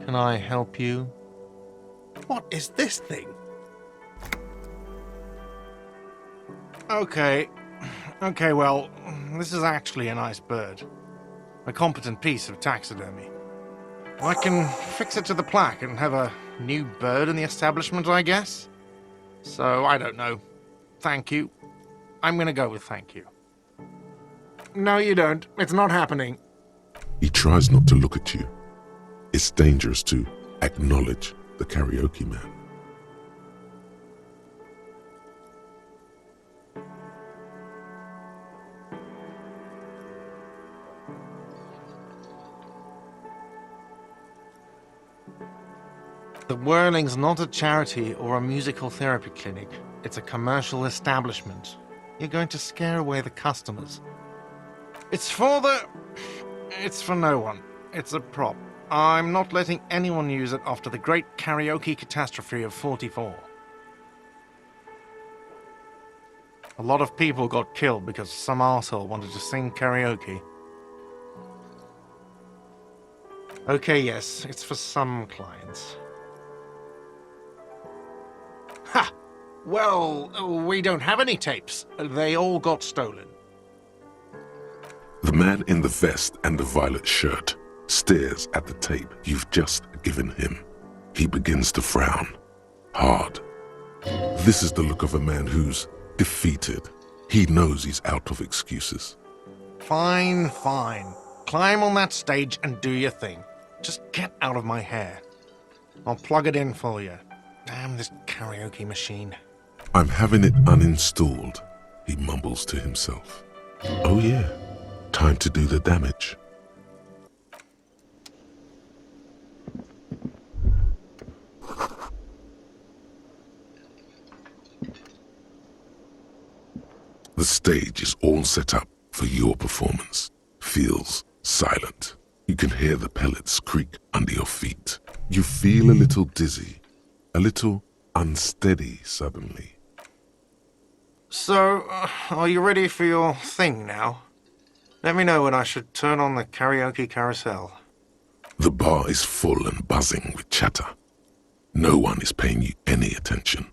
Can I help you? What is this thing? Okay. Okay, well, this is actually a nice bird. A competent piece of taxidermy. I can fix it to the plaque and have a new bird in the establishment, I guess? So, I don't know. Thank you. I'm gonna go with thank you. No, you don't. It's not happening. He tries not to look at you. It's dangerous to acknowledge the karaoke man. The Whirling's not a charity or a musical therapy clinic. It's a commercial establishment. You're going to scare away the customers. It's for no one. It's a prop. I'm not letting anyone use it after the great karaoke catastrophe of '44. A lot of people got killed because some arsehole wanted to sing karaoke. Okay, yes, it's for some clients. Ha! Well, we don't have any tapes. They all got stolen. The man in the vest and the violet shirt stares at the tape you've just given him. He begins to frown, hard. This is the look of a man who's defeated. He knows he's out of excuses. Fine, fine. Climb on that stage and do your thing. Just get out of my hair. I'll plug it in for you. Damn this karaoke machine. I'm having it uninstalled, he mumbles to himself. Oh yeah, time to do the damage. The stage is all set up for your performance. Feels silent. You can hear the pellets creak under your feet. You feel a little dizzy, a little unsteady suddenly. So, are you ready for your thing now? Let me know when I should turn on the karaoke carousel. The bar is full and buzzing with chatter. No one is paying you any attention.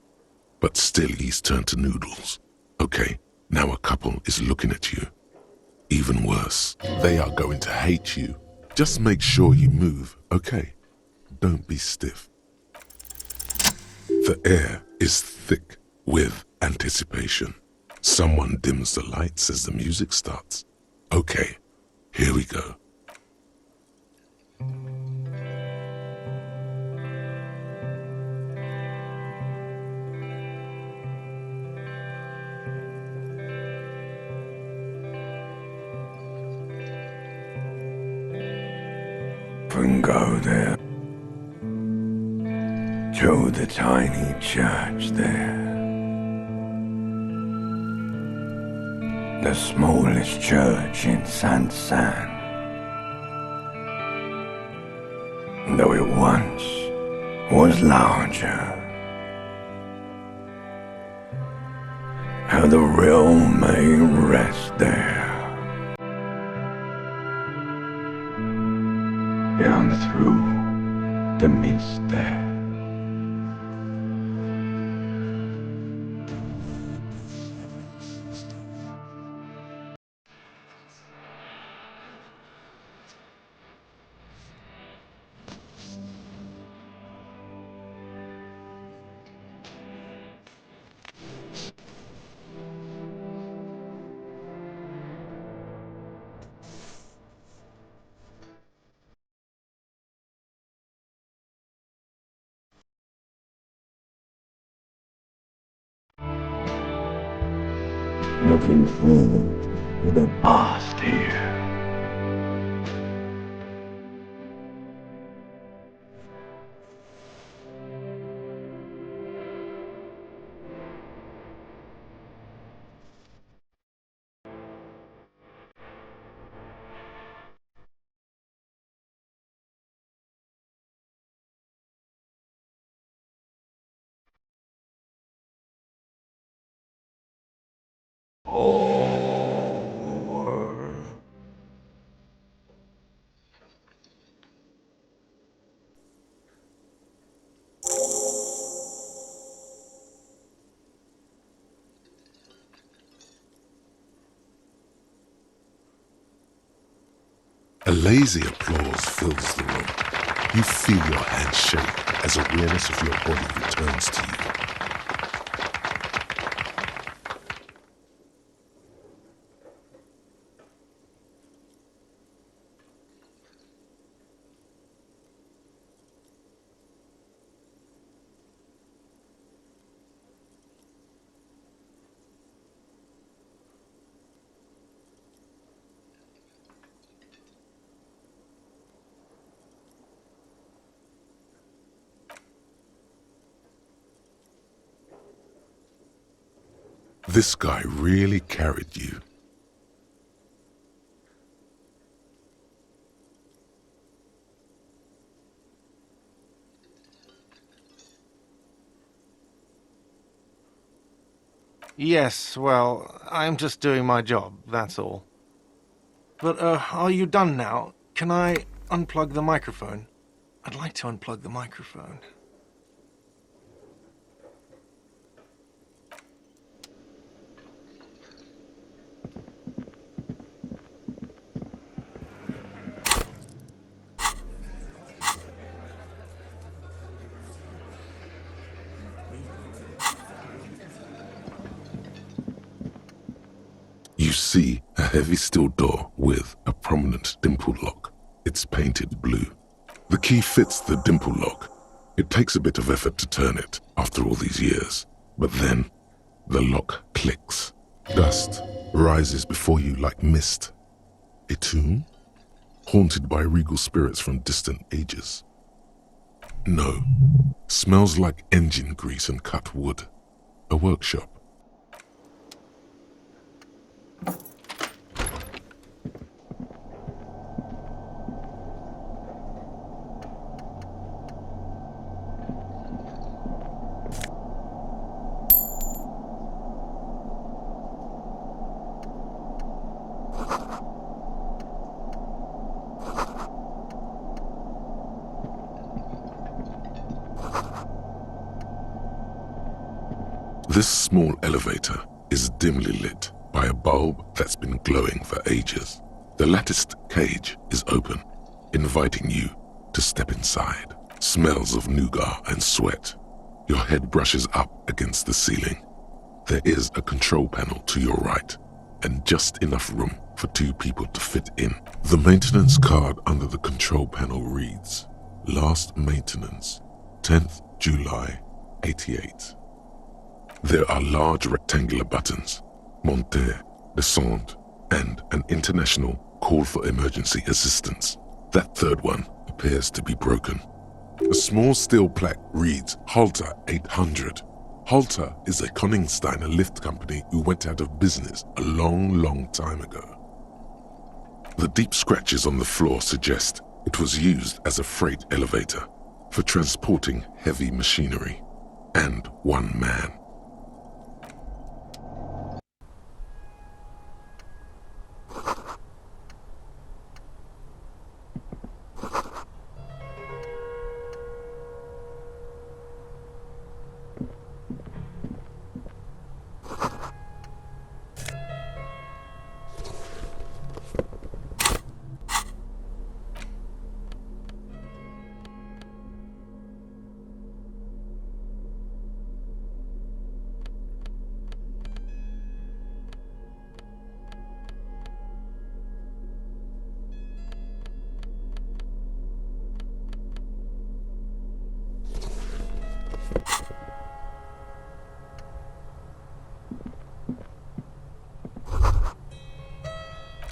But still he's turned to noodles. Okay, now a couple is looking at you. Even worse, they are going to hate you. Just make sure you move, okay? Don't be stiff. The air is thick with anticipation. Someone dims the lights as the music starts. Okay, here we go. And go there to the tiny church there, the smallest church in San, though it once was larger. How the real may rest there. Down through the mist there. Looking forward to the past here. A lazy applause fills the room. You feel your hands shake as awareness of your body returns to you. This guy really carried you. Yes, well, I'm just doing my job, that's all. But, are you done now? Can I unplug the microphone? I'd like to unplug the microphone. You see a heavy steel door with a prominent dimple lock. It's painted blue. The key fits the dimple lock. It takes a bit of effort to turn it after all these years, but then the lock clicks. Dust rises before you like mist. A tomb? Haunted by regal spirits from distant ages. No. Smells like engine grease and cut wood. A workshop. This small elevator is dimly lit by a bulb that's been glowing for ages. The latticed cage is open, inviting you to step inside. Smells of nougat and sweat. Your head brushes up against the ceiling. There is a control panel to your right, and just enough room for 2 people to fit in. The maintenance card under the control panel reads, Last maintenance, 10th July, 88. There are large rectangular buttons, monter, descend, and an international call for emergency assistance. That third one appears to be broken. A small steel plaque reads Halter 800. Halter is a Koningsteiner lift company who went out of business a long time ago. The deep scratches on the floor suggest it was used as a freight elevator for transporting heavy machinery and one man.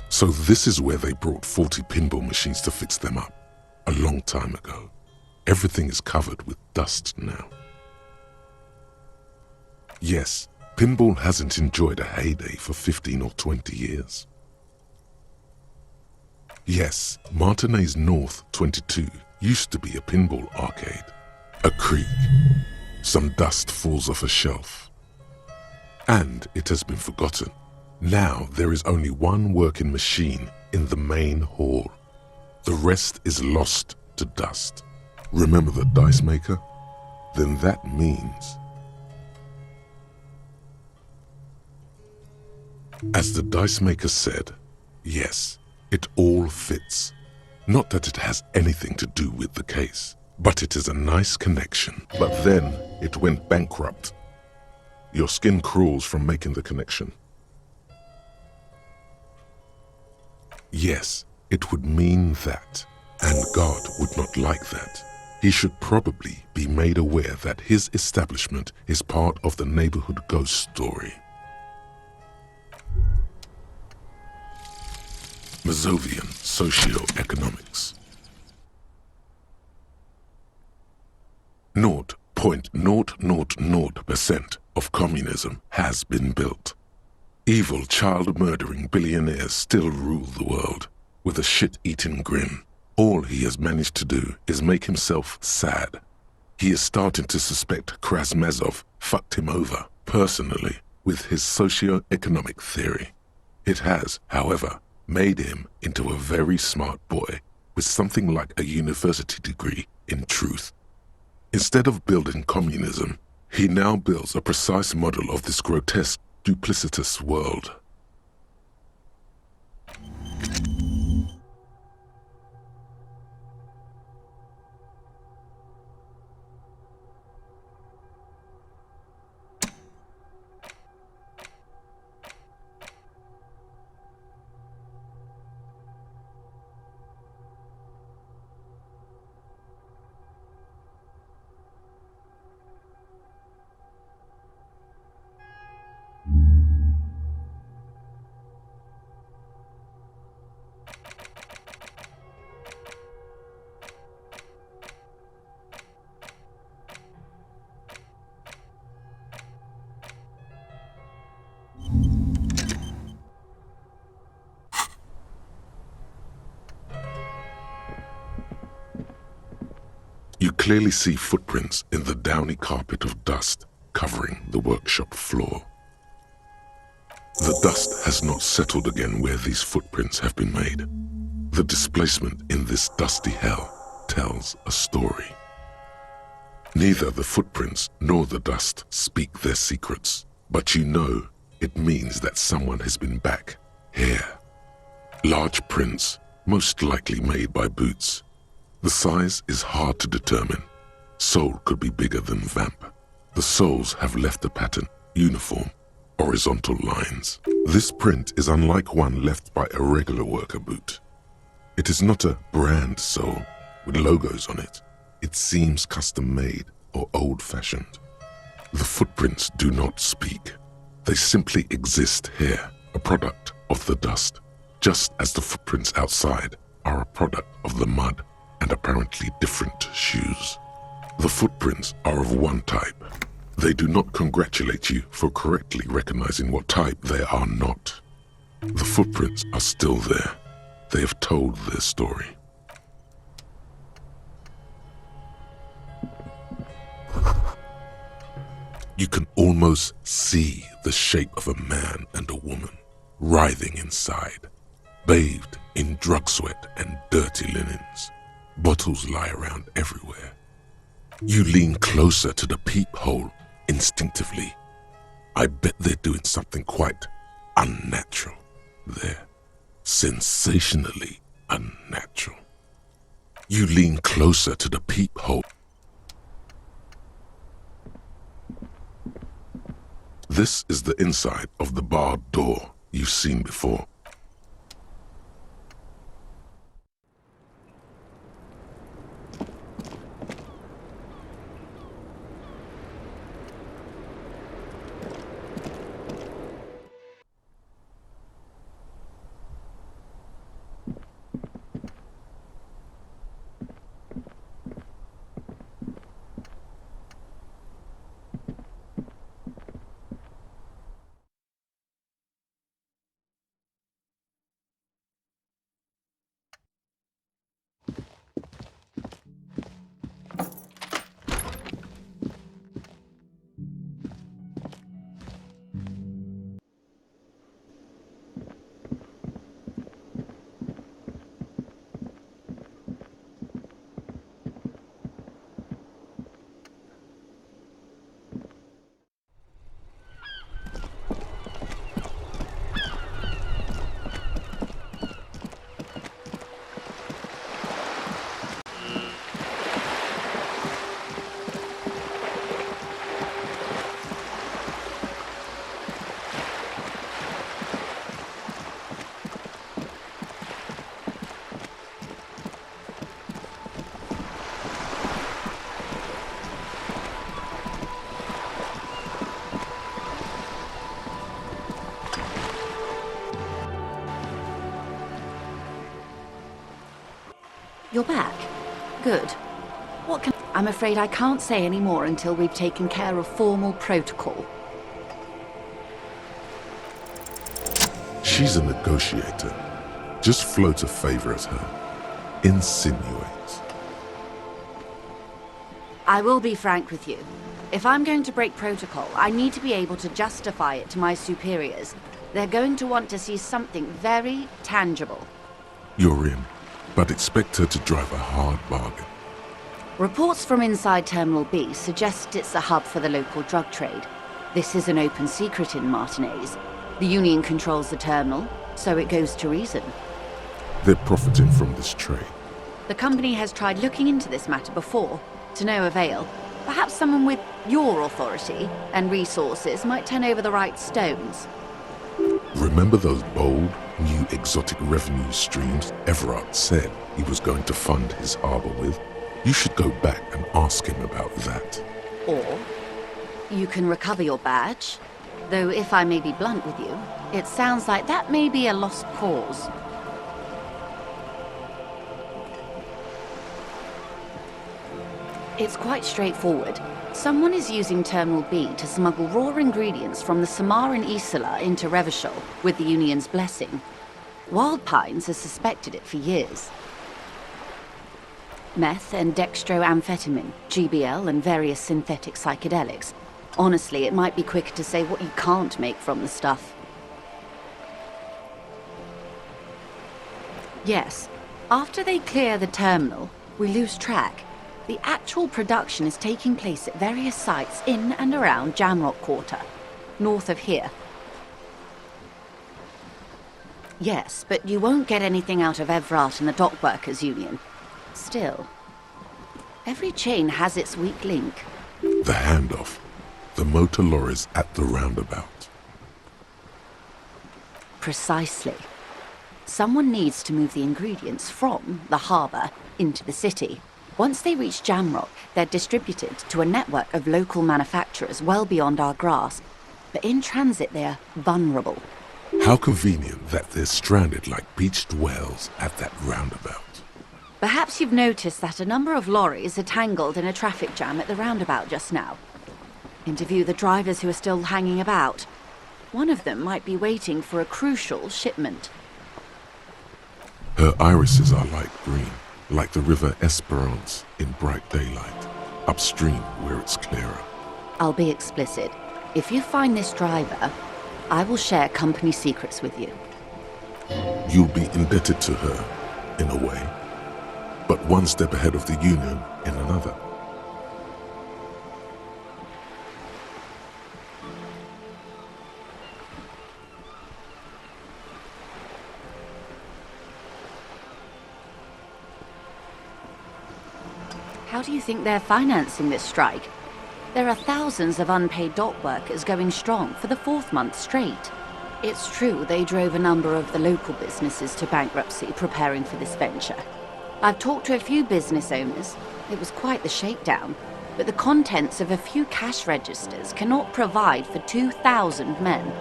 So this is where they brought 40 pinball machines to fix them up, a long time ago. Everything is covered with dust now. Yes, pinball hasn't enjoyed a heyday for 15 or 20 years. Yes, Martinez North 22 used to be a pinball arcade. A creak. Some dust falls off a shelf. And it has been forgotten. Now there is only one working machine in the main hall. The rest is lost to dust. Remember the dice maker? Then that means... As the dice maker said, yes, it all fits. Not that it has anything to do with the case, but it is a nice connection. But then it went bankrupt. Your skin crawls from making the connection. Yes, it would mean that, and God would not like that. He should probably be made aware that his establishment is part of the neighborhood ghost story. Mazovian Socioeconomics. 0.000% of communism has been built. Evil, child-murdering billionaires still rule the world with a shit-eating grin. All he has managed to do is make himself sad. He is starting to suspect Krasmazov fucked him over personally with his socio-economic theory. It has, however, made him into a very smart boy with something like a university degree in truth. Instead of building communism, he now builds a precise model of this grotesque, duplicitous world. You clearly see footprints in the downy carpet of dust covering the workshop floor. The dust has not settled again where these footprints have been made. The displacement in this dusty hell tells a story. Neither the footprints nor the dust speak their secrets, but you know it means that someone has been back here. Large prints, most likely made by boots. The size is hard to determine. Sole could be bigger than vamp. The soles have left a pattern, uniform, horizontal lines. This print is unlike one left by a regular worker boot. It is not a brand sole with logos on it. It seems custom-made or old-fashioned. The footprints do not speak. They simply exist here, a product of the dust, just as the footprints outside are a product of the mud and apparently different shoes. The footprints are of one type. They do not congratulate you for correctly recognizing what type they are not. The footprints are still there. They have told their story. You can almost see the shape of a man and a woman writhing inside, bathed in drug sweat and dirty linens. Bottles lie around everywhere. You lean closer to the peephole instinctively. I bet they're doing something quite unnatural there. Sensationally unnatural. You lean closer to the peephole. This is the inside of the barred door you've seen before. You're back. Good. What can... I'm afraid I can't say any more until we've taken care of formal protocol. She's a negotiator. Just float a favor at her. Insinuate. I will be frank with you. If I'm going to break protocol, I need to be able to justify it to my superiors. They're going to want to see something very tangible. You're in, but expect her to drive a hard bargain. Reports from inside Terminal B suggest it's a hub for the local drug trade. This is an open secret in Martinez. The Union controls the terminal, so it goes to reason. They're profiting from this trade. The company has tried looking into this matter before, to no avail. Perhaps someone with your authority and resources might turn over the right stones. Remember those bold, new exotic revenue streams Everard said he was going to fund his harbor with? You should go back and ask him about that. Or you can recover your badge. Though if I may be blunt with you, it sounds like that may be a lost cause. It's quite straightforward. Someone is using Terminal B to smuggle raw ingredients from the Samaran Isla into Revachol with the Union's blessing. Wild Pines has suspected it for years. Meth and dextroamphetamine, GBL and various synthetic psychedelics. Honestly, it might be quicker to say what you can't make from the stuff. Yes, after they clear the terminal, we lose track. The actual production is taking place at various sites in and around Jamrock Quarter, north of here. Yes, but you won't get anything out of Everard and the Dock Workers Union. Still, every chain has its weak link. The handoff. The motor lorries at the roundabout. Precisely. Someone needs to move the ingredients from the harbour into the city. Once they reach Jamrock, they're distributed to a network of local manufacturers well beyond our grasp. But in transit, they're vulnerable. How convenient that they're stranded like beached whales at that roundabout. Perhaps you've noticed that a number of lorries are tangled in a traffic jam at the roundabout just now. Interview the drivers who are still hanging about. One of them might be waiting for a crucial shipment. Her irises are light green, like the River Esperance in bright daylight, upstream where it's clearer. I'll be explicit. If you find this driver, I will share company secrets with you. You'll be indebted to her, in a way, but one step ahead of the Union in another. How do you think they're financing this strike? There are thousands of unpaid dock workers going strong for the 4th month straight. It's true they drove a number of the local businesses to bankruptcy preparing for this venture. I've talked to a few business owners. It was quite the shakedown. But the contents of a few cash registers cannot provide for 2,000 men.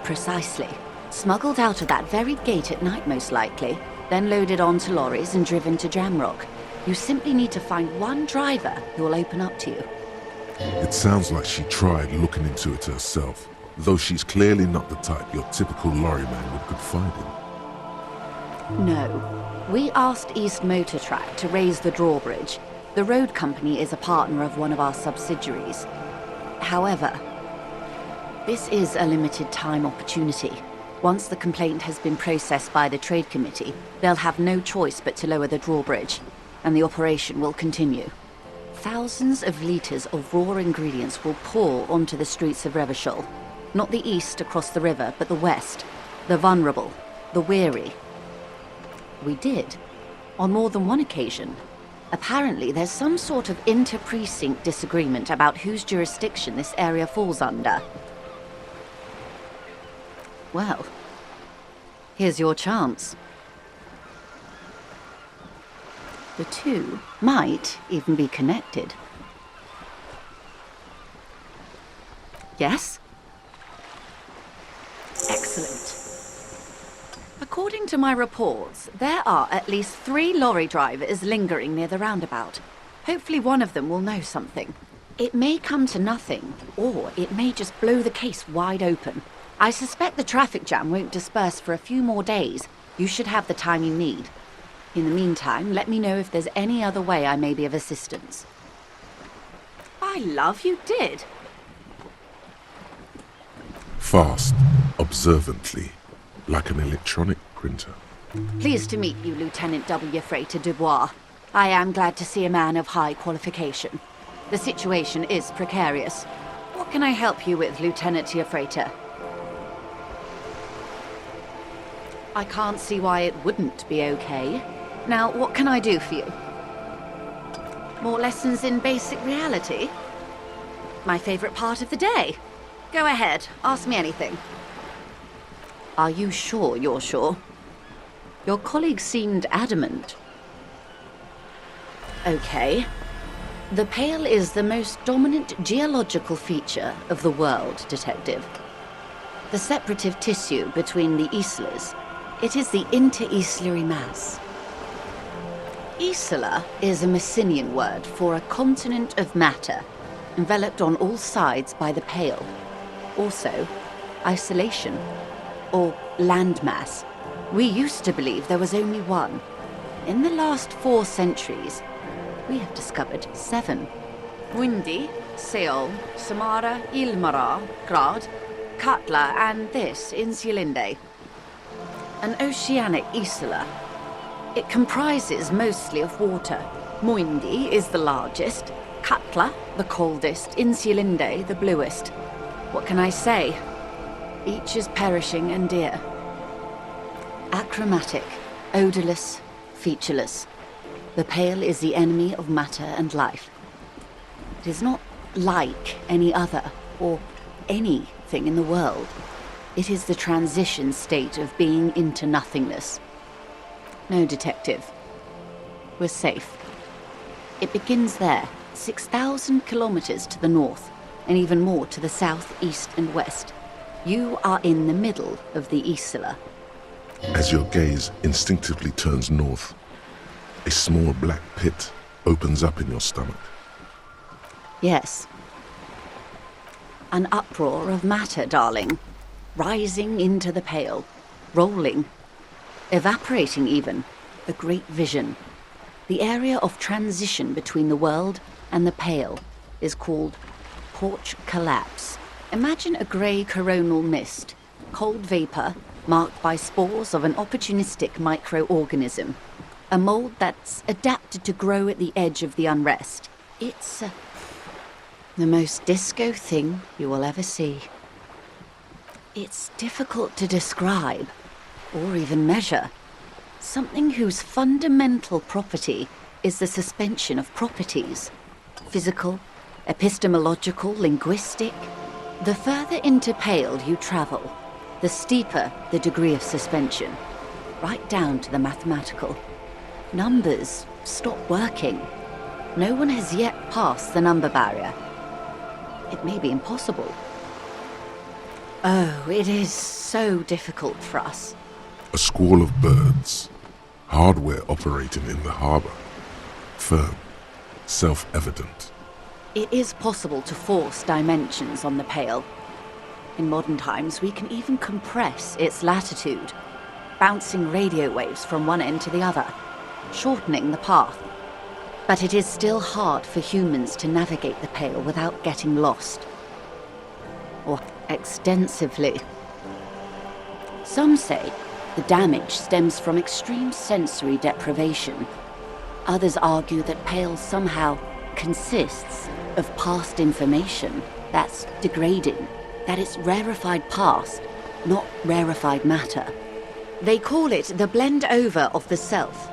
Precisely. Smuggled out of that very gate at night most likely, then loaded onto lorries and driven to Jamrock. You simply need to find one driver who will open up to you. It sounds like she tried looking into it herself, though she's clearly not the type your typical lorryman would confide in. No. We asked East Motor Track to raise the drawbridge. The road company is a partner of one of our subsidiaries. However, this is a limited time opportunity. Once the complaint has been processed by the Trade Committee, they'll have no choice but to lower the drawbridge, and the operation will continue. Thousands of litres of raw ingredients will pour onto the streets of Revachol. Not the east across the river, but the west. The vulnerable, the weary. We did, on more than one occasion. Apparently, there's some sort of inter-precinct disagreement about whose jurisdiction this area falls under. Well, here's your chance. The two might even be connected. Yes? Excellent. According to my reports, there are at least 3 lorry drivers lingering near the roundabout. Hopefully one of them will know something. It may come to nothing, or it may just blow the case wide open. I suspect the traffic jam won't disperse for a few more days. You should have the time you need. In the meantime, let me know if there's any other way I may be of assistance. I love you did. Fast, observantly, like an electronic printer. Pleased to meet you, Lieutenant W. Freighter Dubois. I am glad to see a man of high qualification. The situation is precarious. What can I help you with, Lieutenant Freighter? I can't see why it wouldn't be okay. Now, what can I do for you? More lessons in basic reality? My favorite part of the day. Go ahead, ask me anything. Are you sure you're sure? Your colleague seemed adamant. Okay. The Pale is the most dominant geological feature of the world, Detective. The separative tissue between the islas. It is the inter-islary mass. Isla is a Messinian word for a continent of matter, enveloped on all sides by the Pale. Also, isolation, or landmass. We used to believe there was only one. In the last 4 centuries, we have discovered 7. Windy, Seol, Samara, Ilmara, Grad, Katla, and this, Insulinde. An oceanic isla. It comprises mostly of water. Muindi is the largest, Katla the coldest, Insulinde the bluest. What can I say? Each is perishing and dear. Achromatic, odorless, featureless. The Pale is the enemy of matter and life. It is not like any other, or anything in the world. It is the transition state of being into nothingness. No, Detective. We're safe. It begins there, 6,000 kilometers to the north, and even more to the south, east, and west. You are in the middle of the Isla. As your gaze instinctively turns north, a small black pit opens up in your stomach. Yes. An uproar of matter, darling. Rising into the Pale. Rolling. Evaporating even. A great vision. The area of transition between the world and the Pale is called Porch Collapse. Imagine a grey coronal mist, cold vapor marked by spores of an opportunistic microorganism, a mold that's adapted to grow at the edge of the unrest. It's the most disco thing you will ever see. It's difficult to describe, or even measure. Something whose fundamental property is the suspension of properties. Physical, epistemological, linguistic. The further into Pale you travel, the steeper the degree of suspension, right down to the mathematical. Numbers stop working. No one has yet passed the number barrier. It may be impossible. Oh, it is so difficult for us. A squall of birds, hardware operating in the harbor. Firm, self-evident. It is possible to force dimensions on the Pale. In modern times, we can even compress its latitude, bouncing radio waves from one end to the other, shortening the path. But it is still hard for humans to navigate the Pale without getting lost. Or extensively. Some say the damage stems from extreme sensory deprivation. Others argue that Pale somehow consists of past information that's degrading, that it's rarefied past, not rarefied matter. They call it the blend over of the self.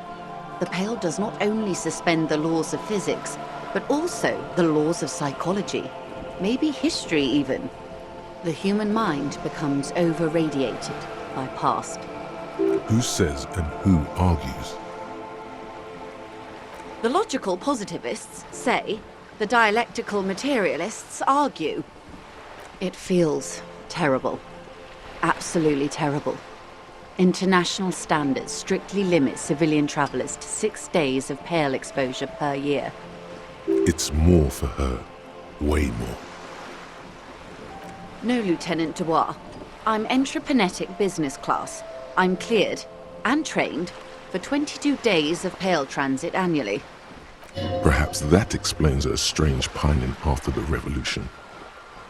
The Pale does not only suspend the laws of physics, but also the laws of psychology, maybe history even. The human mind becomes over-radiated by past. Who says and who argues? The logical positivists say, the dialectical materialists argue. It feels terrible. Absolutely terrible. International standards strictly limit civilian travelers to 6 days of pale exposure per year. It's more for her. Way more. No, Lieutenant Dubois. I'm entreprenetic business class. I'm cleared and trained for 22 days of pale transit annually. Perhaps that explains her strange pining after the revolution.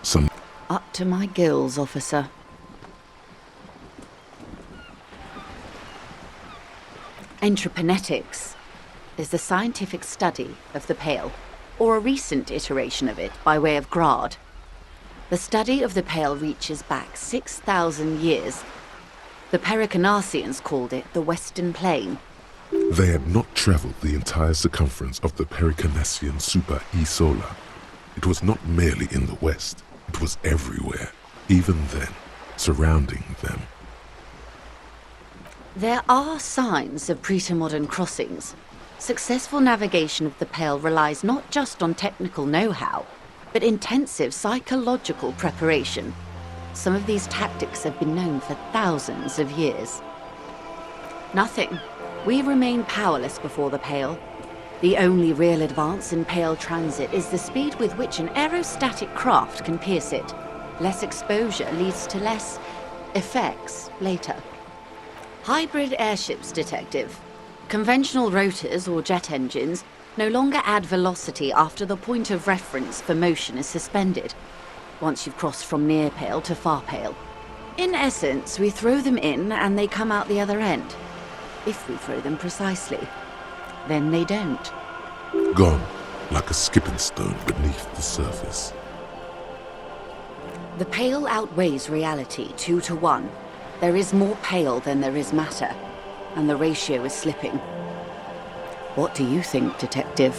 Some Up to my gills, officer. Entreprenetics is the scientific study of the Pale, or a recent iteration of it by way of grad. The study of the Pale reaches back 6,000 years. The Pericarnassians called it the Western Plain. They had not traveled the entire circumference of the Pericarnassian Super E Solar. It was not merely in the west, it was everywhere, even then, surrounding them. There are signs of pre-modern crossings. Successful navigation of the Pale relies not just on technical know-how, but intensive psychological preparation. Some of these tactics have been known for thousands of years. Nothing. We remain powerless before the Pale. The only real advance in Pale transit is the speed with which an aerostatic craft can pierce it. Less exposure leads to less effects later. Hybrid airships, Detective. Conventional rotors or jet engines no longer add velocity after the point of reference for motion is suspended, once you've crossed from near Pale to far Pale. In essence, we throw them in and they come out the other end. If we throw them precisely. Then they don't. Gone, like a skipping stone beneath the surface. The Pale outweighs reality 2 to 1. There is more Pale than there is matter, and the ratio is slipping. What do you think, Detective?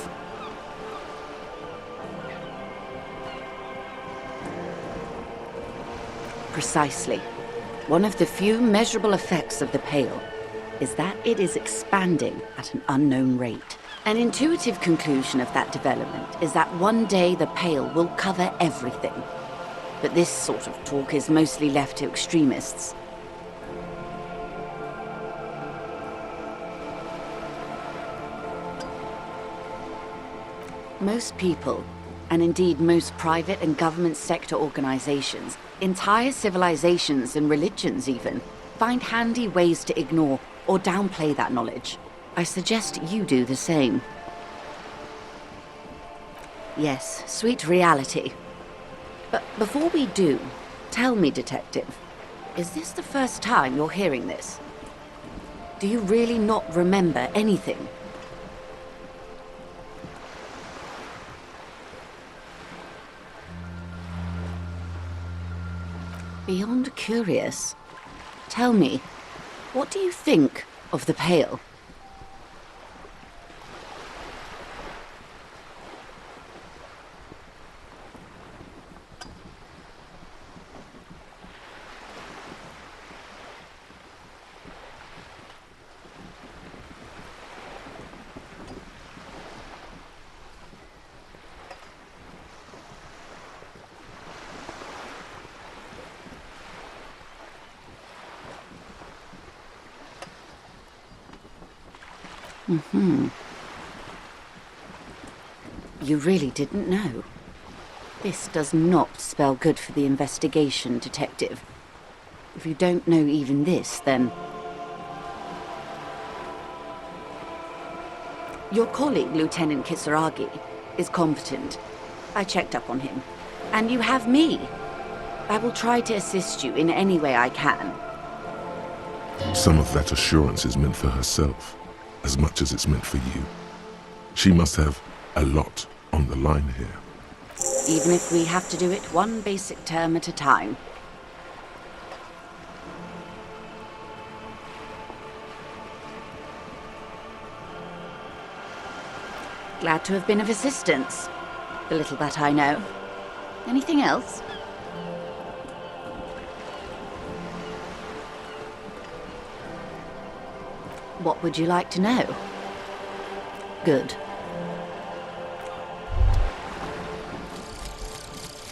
Precisely. One of the few measurable effects of the Pale is that it is expanding at an unknown rate. An intuitive conclusion of that development is that one day the Pale will cover everything. But this sort of talk is mostly left to extremists. Most people, and indeed most private and government sector organizations, entire civilizations and religions even, find handy ways to ignore or downplay that knowledge. I suggest you do the same. Yes, sweet reality. But before we do, tell me, Detective, is this the first time you're hearing this? Do you really not remember anything? Beyond curious. Tell me, what do you think of the Pale? You really didn't know. This does not spell good for the investigation, Detective. If you don't know even this, then... Your colleague, Lieutenant Kisaragi, is competent. I checked up on him. And you have me. I will try to assist you in any way I can. Some of that assurance is meant for herself, as much as it's meant for you. She must have a lot on the line here. Even if we have to do it one basic term at a time. Glad to have been of assistance. The little that I know. Anything else? What would you like to know? Good.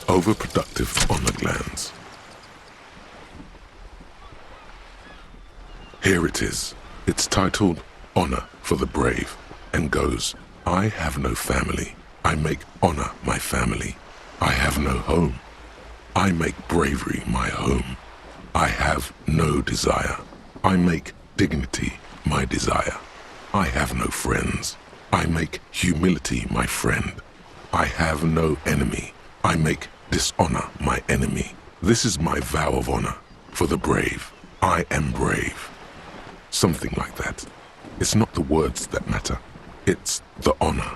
Overproductive on the glands. Here it is. It's titled Honor for the Brave and goes, I have no family. I make honor my family. I have no home. I make bravery my home. I have no desire. I make dignity my desire. I have no friends. I make humility my friend. I have no enemy. I make dishonor my enemy. This is my vow of honor for the brave. I am brave. Something like that. It's not the words that matter. It's the honor.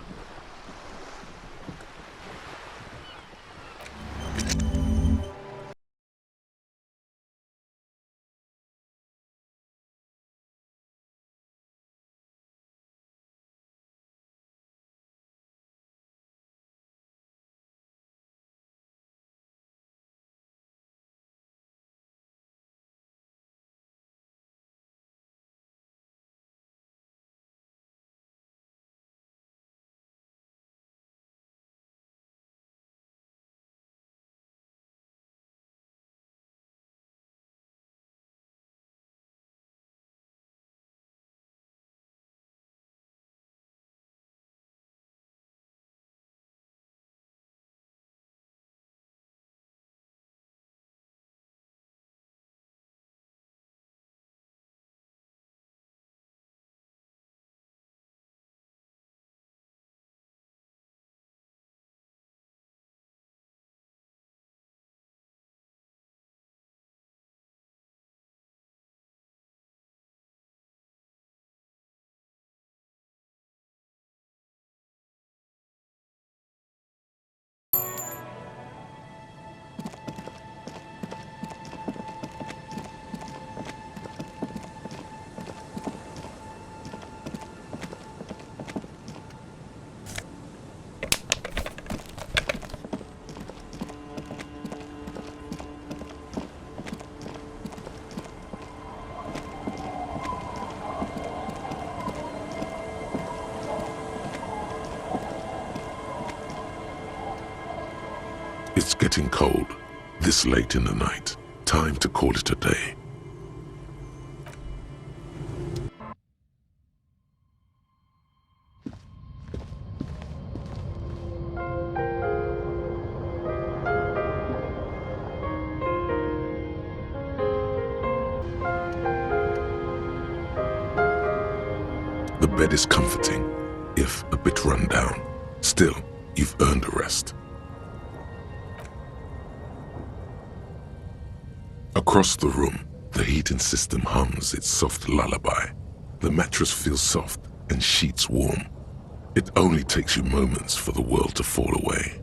It's getting cold, this late in the night. Time to call it a day. The bed is comforting, if a bit run down. Still, you've earned a rest. Across the room, the heating system hums its soft lullaby. The mattress feels soft and sheets warm. It only takes you moments for the world to fall away.